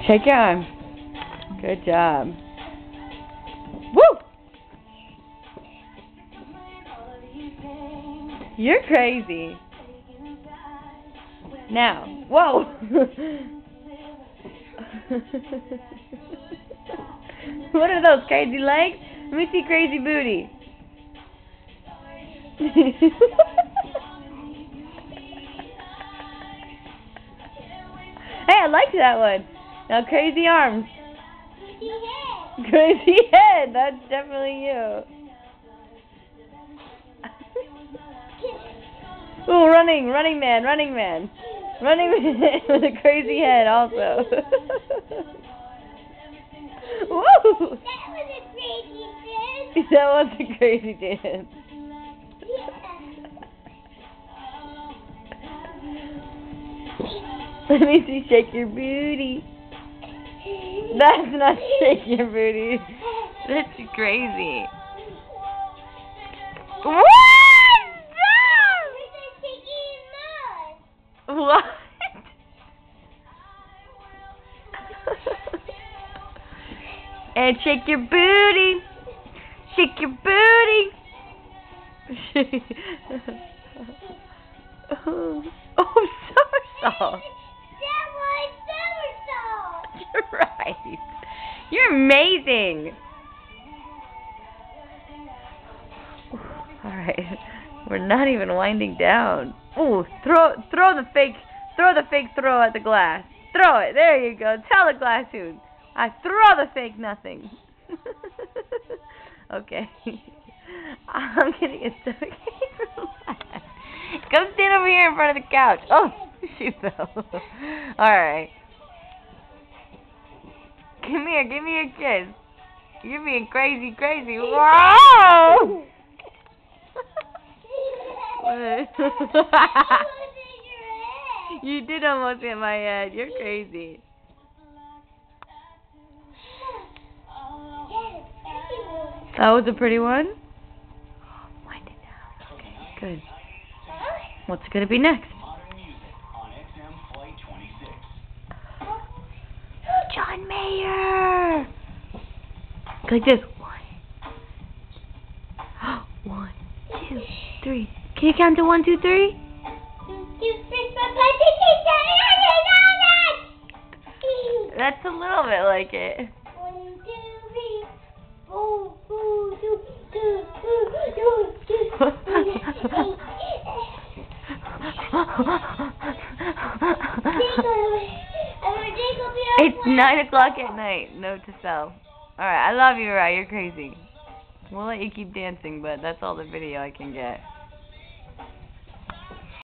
Shake your arm. Good job. Woo! You're crazy. Now, whoa! What are those, crazy legs? Let me see crazy booty. Hey, I like that one. Now crazy arms. Crazy head. That's definitely you. Ooh, running man with a crazy head also. Woo! That was a crazy dance. Let me see, shake your booty. That's not shake your booty. That's crazy. What? Stop! What? And shake your booty. Shake your booty. Oh, somersault. You're right. You're amazing. All right, we're not even winding down. Ooh, throw the fake throw at the glass. Throw it. There you go. Tell the glass who. I throw the fake nothing. Okay. I'm gonna get so Come stand over here in front of the couch. Oh, she fell. All right. Come here, give me a kiss. You're being crazy. Wow! You did almost hit my head. You're crazy. That was a pretty one? Wind it down. Okay, good. What's going to be next? John Mayer! Like this. 1, 2, 3. Can you count to 1, 2, 3? 1, 2, 3, 4, 5, 6, 7, 8, 9, 10. That's a little bit like it. 1, 2, 3, 4, It's 9 o'clock at night. Note to self. Alright, I love you, Rye. You're crazy. We'll let you keep dancing, but that's all the video I can get.